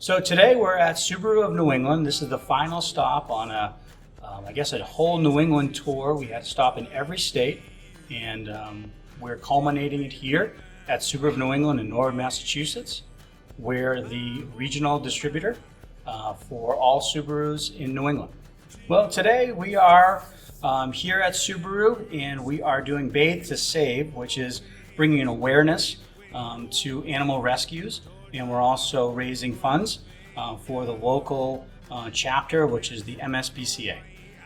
So today we're at Subaru of New England. This is the final stop on a whole New England tour. We had to stop in every state, and we're culminating it here at Subaru of New England in Norwood, Massachusetts. We're the regional distributor for all Subarus in New England. Well, today we are here at Subaru, and we are doing Bathe to Save, which is bringing an awareness to animal rescues, and we're also raising funds for the local chapter, which is the MSPCA.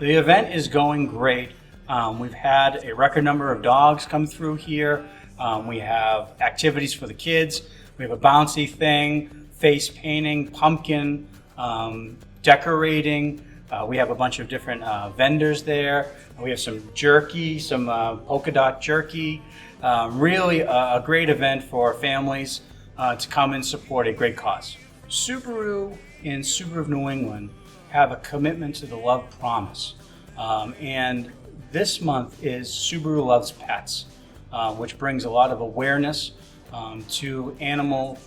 The event is going great. We've had a record number of dogs come through here. We have activities for the kids. We have a bouncy thing, face painting, pumpkin, decorating. We have a bunch of different vendors there. We have some jerky, some polka dot jerky. Really a great event for families to come and support a great cause. Subaru and Subaru of New England have a commitment to the Love Promise. And this month is Subaru Loves Pets, which brings a lot of awareness to animal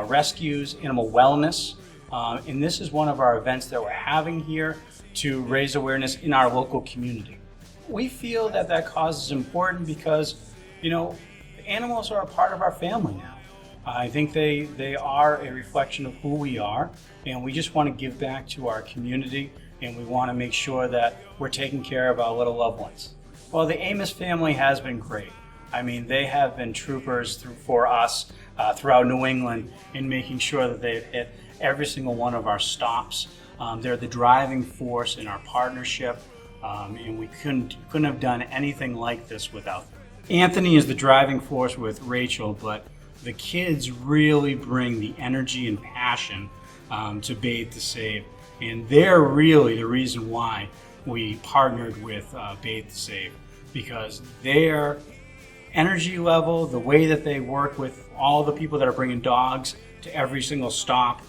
rescues, animal wellness. And this is one of our events that we're having here to raise awareness in our local community. We feel that that cause is important because, you know, animals are a part of our family now. I think they are a reflection of who we are, and we just want to give back to our community, and we want to make sure that we're taking care of our little loved ones. Well, the Amos family has been great. I mean, they have been troopers for us throughout New England in making sure that they've hit every single one of our stops. They're the driving force in our partnership, and we couldn't have done anything like this without them. Anthony is the driving force with Rachel, but the kids really bring the energy and passion to Bathe to Save, and they're really the reason why we partnered with Bathe to Save, because their energy level, the way that they work with all the people that are bringing dogs to every single stop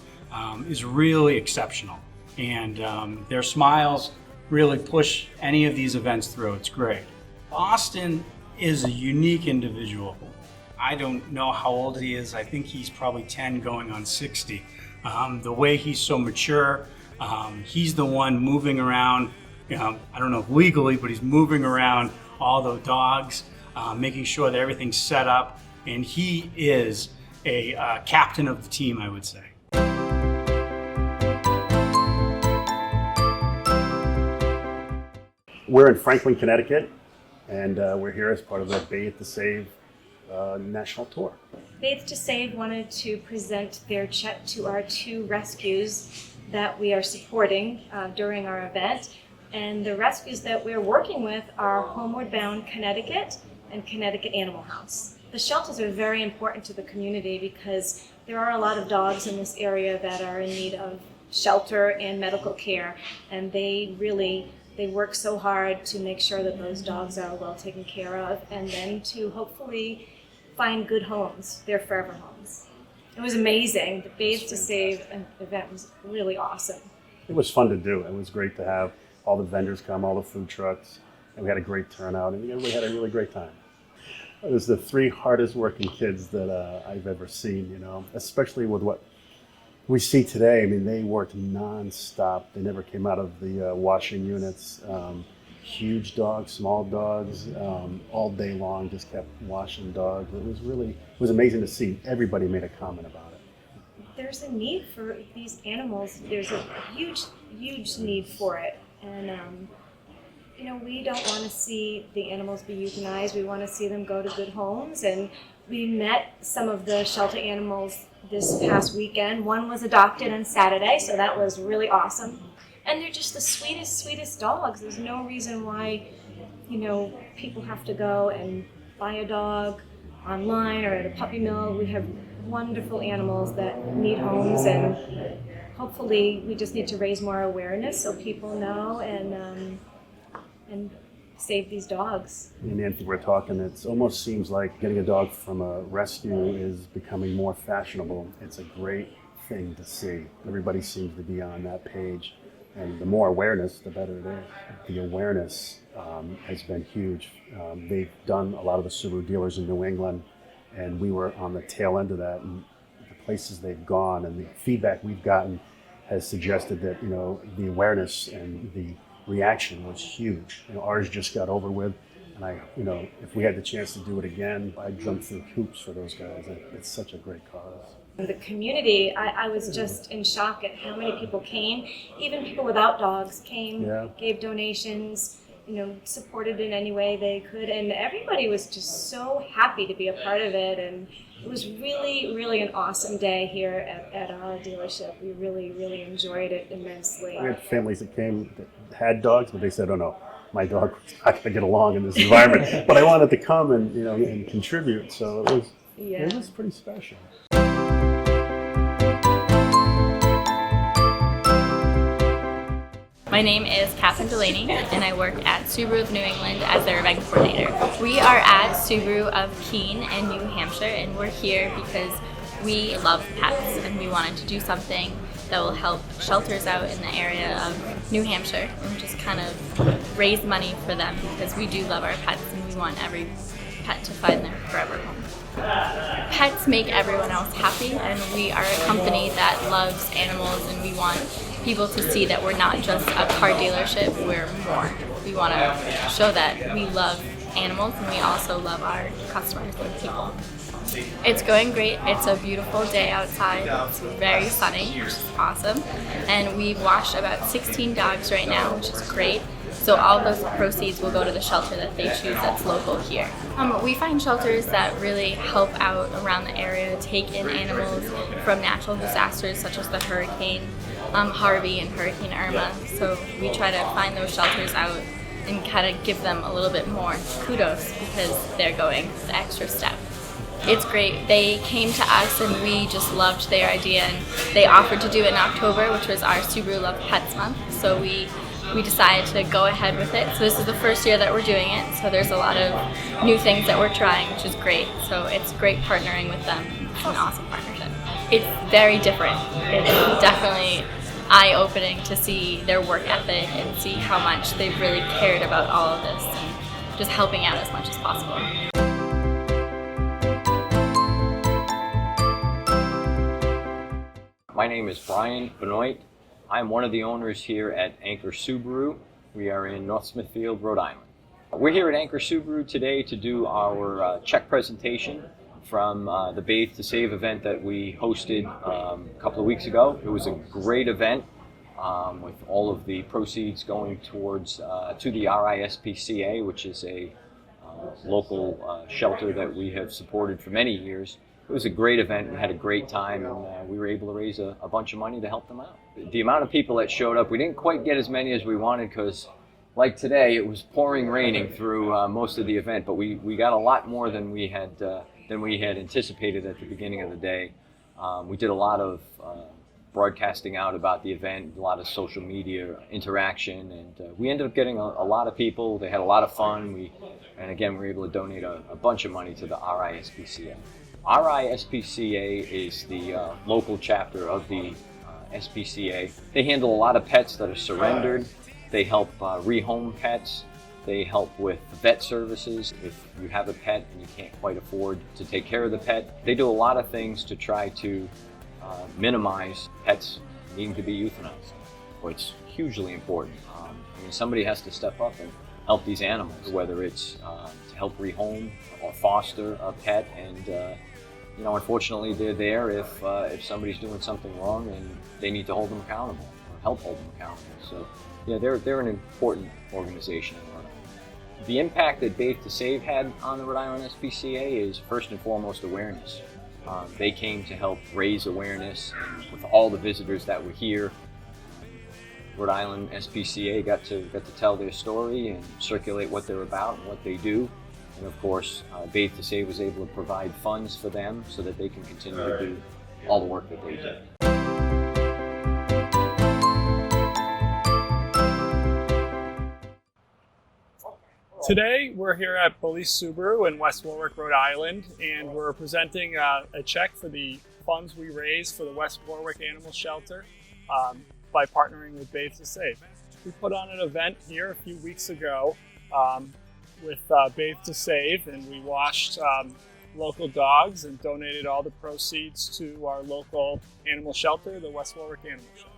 is really exceptional, and their smiles really push any of these events through. It's great. Austin is a unique individual. I don't know how old he is. I think he's probably 10 going on 60. The way he's so mature, he's the one moving around, I don't know if legally, but he's moving around all the dogs, making sure that everything's set up, and he is a captain of the team, I would say. We're in Franklin, Connecticut, and we're here as part of the Bathe to Save national tour. Bathe to Save wanted to present their check to our two rescues that we are supporting during our event. And the rescues that we're working with are Homeward Bound Connecticut and Connecticut Animal House. The shelters are very important to the community because there are a lot of dogs in this area that are in need of shelter and medical care, and they work so hard to make sure that those dogs are well taken care of, and then to hopefully find good homes, their forever homes. It was amazing. The Bathe to Save event was really awesome. It was fun to do. It was great to have all the vendors come, all the food trucks, and we had a great turnout, and everybody had a really great time. It was the three hardest working kids that I've ever seen, you know, especially with what we see today. I mean, they worked non-stop. They never came out of the washing units. Huge dogs, small dogs, all day long, just kept washing dogs. It was amazing to see. Everybody made a comment about it. There's a need for these animals. There's a huge, huge need for it. And, you know, we don't want to see the animals be euthanized. We want to see them go to good homes. And we met some of the shelter animals this past weekend. One was adopted on Saturday, so that was really awesome. And they're just the sweetest, sweetest dogs. There's no reason why, you know, people have to go and buy a dog online or at a puppy mill. We have wonderful animals that need homes, and hopefully we just need to raise more awareness so people know and save these dogs. And Anthony, we're talking, it almost seems like getting a dog from a rescue is becoming more fashionable. It's a great thing to see. Everybody seems to be on that page. And the more awareness, the better it is. The awareness has been huge. They've done a lot of the Subaru dealers in New England, and we were on the tail end of that. And the places they've gone and the feedback we've gotten has suggested that, the awareness and the reaction was huge. Ours just got over with, and if we had the chance to do it again, I'd jump through hoops for those guys. It's such a great cause. The community, I was just in shock at how many people came. Even people without dogs came, gave donations, supported in any way they could, and everybody was just so happy to be a part of it. And it was really, really an awesome day here at our dealership. We really, really enjoyed it immensely. We had families that came that had dogs, but they said, "Oh no, my dog was not going to get along in this environment." But I wanted to come and and contribute, so it was pretty special. My name is Catherine Delaney, and I work at Subaru of New England as their event coordinator. We are at Subaru of Keene in New Hampshire, and we're here because we love pets, and we wanted to do something that will help shelters out in the area of New Hampshire and just kind of raise money for them, because we do love our pets and we want every pet to find their forever home. Pets make everyone else happy, and we are a company that loves animals, and we want people to see that we're not just a car dealership, we're more. We want to show that we love animals and we also love our customers and people. It's going great. It's a beautiful day outside. It's very sunny, which is awesome. And we've washed about 16 dogs right now, which is great. So all those proceeds will go to the shelter that they choose that's local here. We find shelters that really help out around the area, take in animals from natural disasters such as the hurricane Harvey and Hurricane Irma. So we try to find those shelters out and kind of give them a little bit more kudos because they're going the extra step. It's great. They came to us and we just loved their idea, and they offered to do it in October, which was our Subaru Love Pets Month. So we decided to go ahead with it. So this is the first year that we're doing it. So there's a lot of new things that we're trying, which is great. So it's great partnering with them. It's an awesome partnership. It's very different. It's definitely eye-opening to see their work ethic and see how much they've really cared about all of this and just helping out as much as possible. My name is Brian Benoit. I'm one of the owners here at Anchor Subaru. We are in North Smithfield, Rhode Island. We're here at Anchor Subaru today to do our check presentation from the Bathe to Save event that we hosted a couple of weeks ago. It was a great event with all of the proceeds going towards to the RISPCA, which is a local shelter that we have supported for many years. It was a great event. We had a great time, and we were able to raise a bunch of money to help them out. The amount of people that showed up, we didn't quite get as many as we wanted because, like today, it was pouring raining through most of the event, but we got a lot more than we had anticipated at the beginning of the day. We did a lot of broadcasting out about the event, a lot of social media interaction, and we ended up getting a lot of people. They had a lot of fun. And again, we were able to donate a bunch of money to the RISPCA. RISPCA is the local chapter of the SPCA. They handle a lot of pets that are surrendered. They help rehome pets. They help with vet services. If you have a pet and you can't quite afford to take care of the pet, they do a lot of things to try to minimize pets needing to be euthanized. Well, it's hugely important. Somebody has to step up and help these animals, whether it's to help rehome or foster a pet, and unfortunately, they're there if somebody's doing something wrong and they need to hold them accountable or help hold them accountable. So, they're an important organization in Rhode Island. The impact that Bathe to Save had on the Rhode Island SPCA is first and foremost awareness. They came to help raise awareness, and with all the visitors that were here, Rhode Island SPCA got to tell their story and circulate what they're about and what they do. And of course, Bathe to Save was able to provide funds for them so that they can continue to do all the work that they do. Today, we're here at Police Subaru in West Warwick, Rhode Island, and we're presenting a check for the funds we raised for the West Warwick Animal Shelter by partnering with Bathe to Save. We put on an event here a few weeks ago with Bathe to Save, and we washed local dogs and donated all the proceeds to our local animal shelter, the West Warwick Animal Shelter.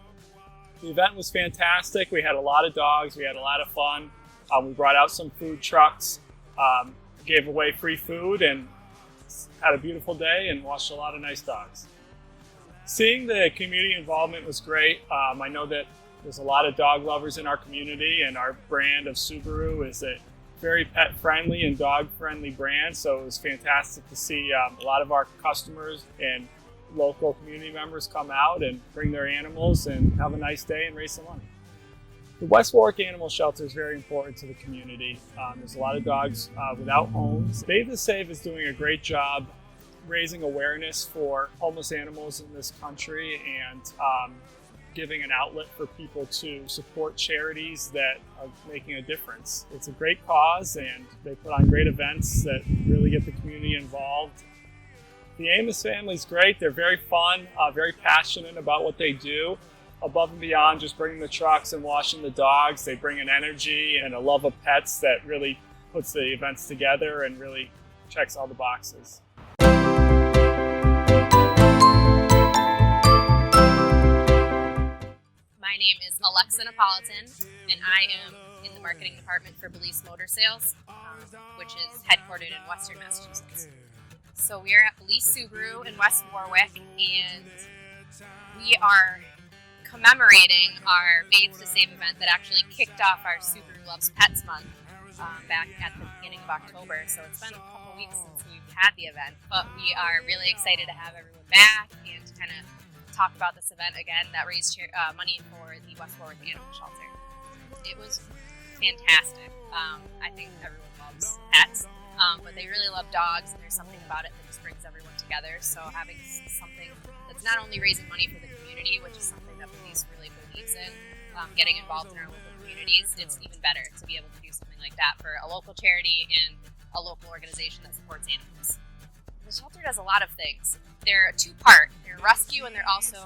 The event was fantastic. We had a lot of dogs. We had a lot of fun. We brought out some food trucks, gave away free food, and had a beautiful day and watched a lot of nice dogs. Seeing the community involvement was great. I know that there's a lot of dog lovers in our community, and our brand of Subaru is a very pet-friendly and dog-friendly brand, so it was fantastic to see a lot of our customers and local community members come out and bring their animals and have a nice day and raise some money. The West Warwick Animal Shelter is very important to the community. There's a lot of dogs without homes. Bathe is doing a great job raising awareness for homeless animals in this country and giving an outlet for people to support charities that are making a difference. It's a great cause, and they put on great events that really get the community involved. The Amos family is great. They're very fun, very passionate about what they do. Above and beyond just bringing the trucks and washing the dogs, they bring an energy and a love of pets that really puts the events together and really checks all the boxes. My name is Alexa Napolitan, and I am in the marketing department for Belize Motor Sales, which is headquartered in Western Massachusetts. So we are at Belize Subaru in West Warwick, and we are commemorating our Bathe to Save event that actually kicked off our Subaru Loves Pets Month back at the beginning of October. So it's been a couple weeks since we've had the event, but we are really excited to have everyone back and to kind of talk about this event again that raised money for the West Warwick Animal Shelter. It was fantastic. I think everyone loves pets, but they really love dogs, and there's something about it that just brings everyone together. So having something that's not only raising money for the community, which is something that police really believes in, getting involved in our local communities, it's even better to be able to do something like that for a local charity and a local organization that supports animals. The shelter does a lot of things. They're a two-part. They're rescue and they're also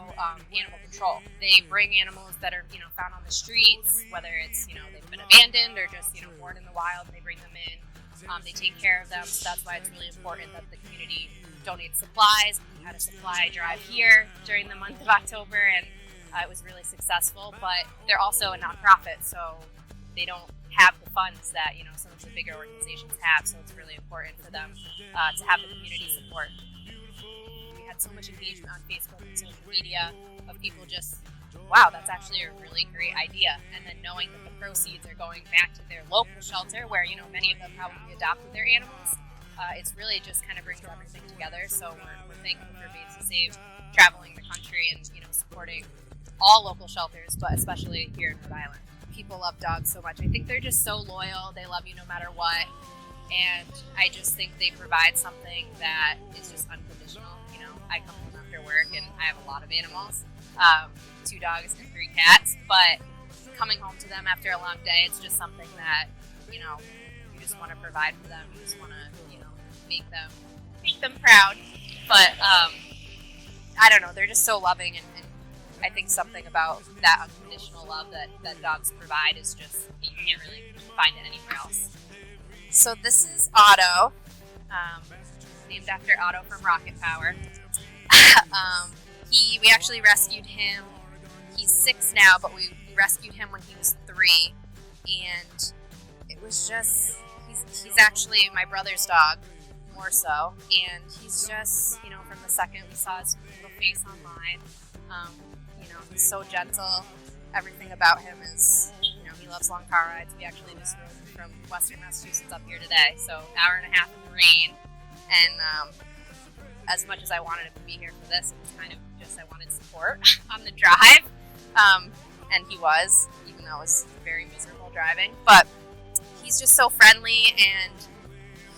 animal control. They bring animals that are found on the streets, whether it's they've been abandoned or just born in the wild. They bring them in. They take care of them. So that's why it's really important that the community donates supplies. We had a supply drive here during the month of October, and it was really successful. But they're also a nonprofit, so they don't have the funds that some of the bigger organizations have. So it's really important for them to have the community support. We had so much engagement on Facebook and social media of people just, wow, that's actually a really great idea. And then knowing that the proceeds are going back to their local shelter, where many of them probably adopted their animals. It's really just kind of brings everything together. So we're thankful for Bathe to Save traveling the country and supporting all local shelters, but especially here in Rhode Island. People love dogs so much. I think they're just so loyal. They love you no matter what. And I just think they provide something that is just unconditional. I come home after work and I have a lot of animals, 2 dogs and 3 cats, but coming home to them after a long day, it's just something that, you just want to provide for them. You just want to, make them proud. But I don't know, they're just so loving, and I think something about that unconditional love that dogs provide is just, you can't really find it anywhere else. So this is Otto, named after Otto from Rocket Power. We actually rescued him. He's 6 now, but we rescued him when he was 3, and it was just, he's actually my brother's dog, more so, and he's just, from the second we saw his little face online, he's so gentle. Everything about him is, he loves long car rides. We actually just rode from Western Massachusetts up here today, so hour and a half in the rain, and as much as I wanted him to be here for this, it was kind of just I wanted support on the drive, and he was, even though it was very miserable driving, but he's just so friendly, and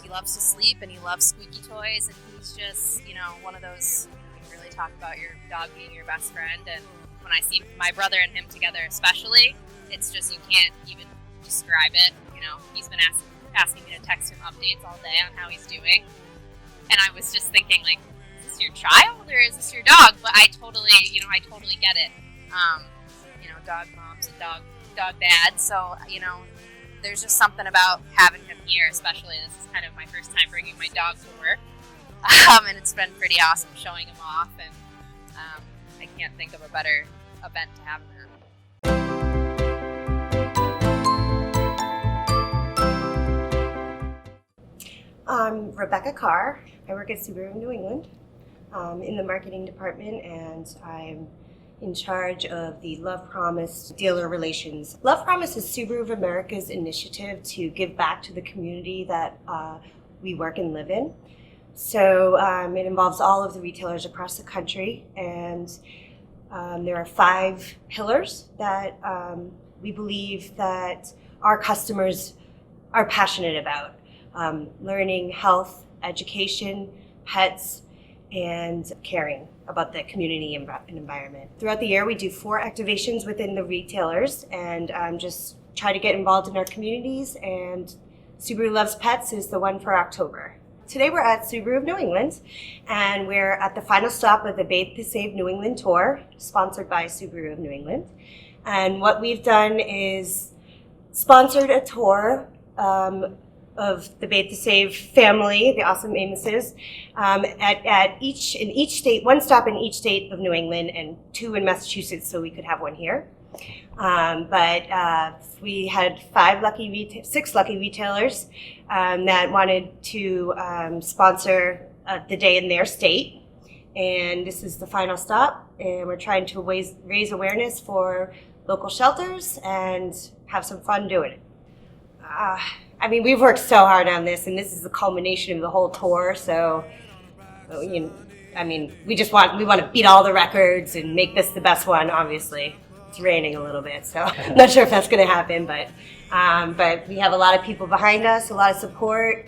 he loves to sleep, and he loves squeaky toys, and he's just, one of those, you really talk about your dog being your best friend, and when I see my brother and him together especially, it's just, you can't even describe it. He's been asking me to text him updates all day on how he's doing, and I was just thinking, like, is this your child or is this your dog? But I totally get it. Dog moms and dog dads, so, there's just something about having him here, especially this is kind of my first time bringing my dog to work, and it's been pretty awesome showing them off, and I can't think of a better event to have them at. I'm Rebecca Carr. I work at Subaru of New England in the marketing department, and I'm in charge of the Love Promise dealer relations. Love Promise is Subaru of America's initiative to give back to the community that we work and live in. So it involves all of the retailers across the country, and there are 5 pillars that we believe that our customers are passionate about. Learning, health, education, pets, and caring about the community and environment. Throughout the year, we do 4 activations within the retailers, and just try to get involved in our communities, and Subaru Loves Pets is the one for October. Today we're at Subaru of New England, and we're at the final stop of the Bathe, Save New England tour, sponsored by Subaru of New England. And what we've done is sponsored a tour of the Bathe to Save family, the awesome Amoses, in each state, 1 stop in each state of New England and 2 in Massachusetts, so we could have 1 here. But we had 6 lucky retailers that wanted to sponsor the day in their state, and this is the final stop. And we're trying to raise awareness for local shelters and have some fun doing it. I mean, we've worked so hard on this, and this is the culmination of the whole tour. So, I mean, we want to beat all the records and make this the best one. Obviously, it's raining a little bit, so I'm not sure if that's going to happen. But we have a lot of people behind us, a lot of support.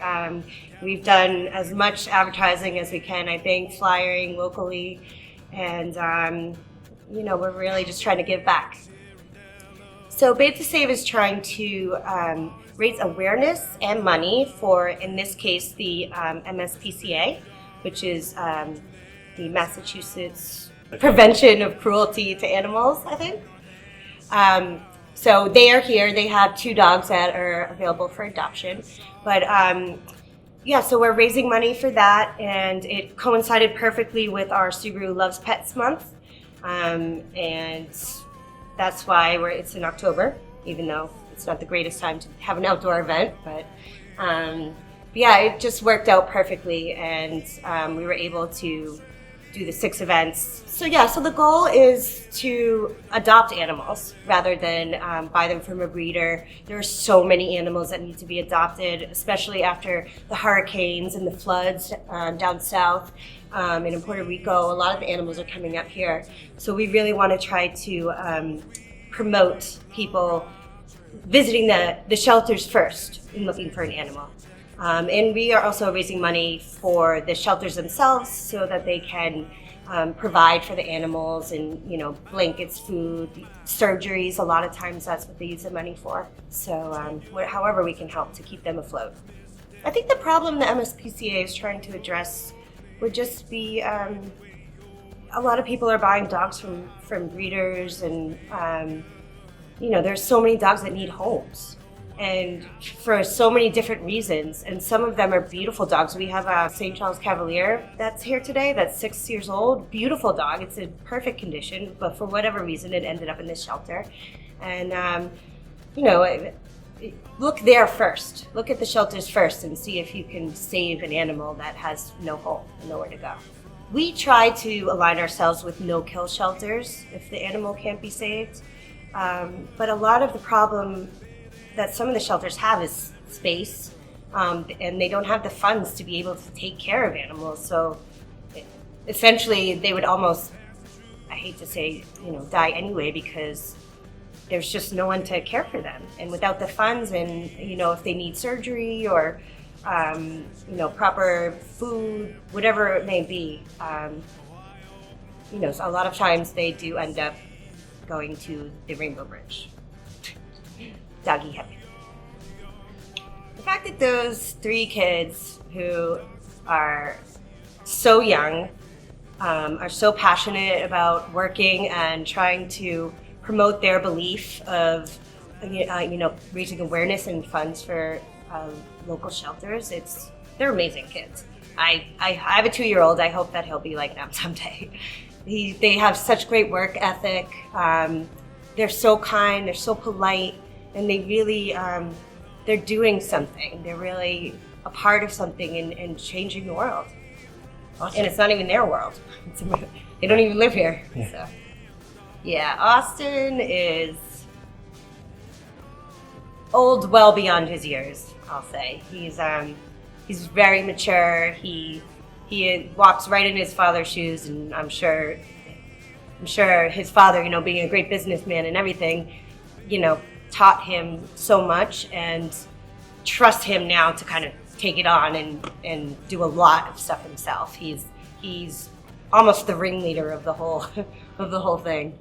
We've done as much advertising as we can, I think, flyering locally, and we're really just trying to give back. So Bathe to Save is trying to raise awareness and money for, in this case, the MSPCA, which is the Massachusetts Prevention of Cruelty to Animals, I think. So they are here. They have 2 dogs that are available for adoption. But so we're raising money for that, and it coincided perfectly with our Subaru Loves Pets month. And that's why it's in October, even though it's not the greatest time to have an outdoor event. But it just worked out perfectly, and we were able to do the 6 events. So the goal is to adopt animals rather than buy them from a breeder. There are so many animals that need to be adopted, especially after the hurricanes and the floods down south. And in Puerto Rico, a lot of the animals are coming up here. So we really want to try to promote people visiting the shelters first and looking for an animal. And we are also raising money for the shelters themselves so that they can provide for the animals and, blankets, food, surgeries. A lot of times that's what they use the money for. So however we can help to keep them afloat. I think the problem the MSPCA is trying to address would just be a lot of people are buying dogs from breeders, and there's so many dogs that need homes, and for so many different reasons, and some of them are beautiful dogs. We have a St. Charles Cavalier that's here today that's 6 years old, beautiful dog. It's in perfect condition, but for whatever reason it ended up in this shelter. And look there first. Look at the shelters first and see if you can save an animal that has no home and nowhere to go. We try to align ourselves with no-kill shelters if the animal can't be saved. But a lot of the problem that some of the shelters have is space, and they don't have the funds to be able to take care of animals. So essentially they would almost, I hate to say, die anyway, because there's just no one to care for them. And without the funds, and if they need surgery or proper food, whatever it may be, so a lot of times they do end up going to the Rainbow Bridge. Doggy heaven. The fact that those 3 kids who are so young, are so passionate about working and trying to promote their belief of, raising awareness and funds for local shelters. They're amazing kids. I have a 2-year-old. I hope that he'll be like them someday. They have such great work ethic. They're so kind, they're so polite, and they really, they're doing something. They're really a part of something and changing the world. Awesome. And it's not even their world. They don't even live here. Yeah. So. Yeah, Austin is old well beyond his years, I'll say. He's very mature. He walks right in his father's shoes, and I'm sure his father, being a great businessman and everything, taught him so much and trust him now to kind of take it on and do a lot of stuff himself. He's almost the ringleader of the whole thing.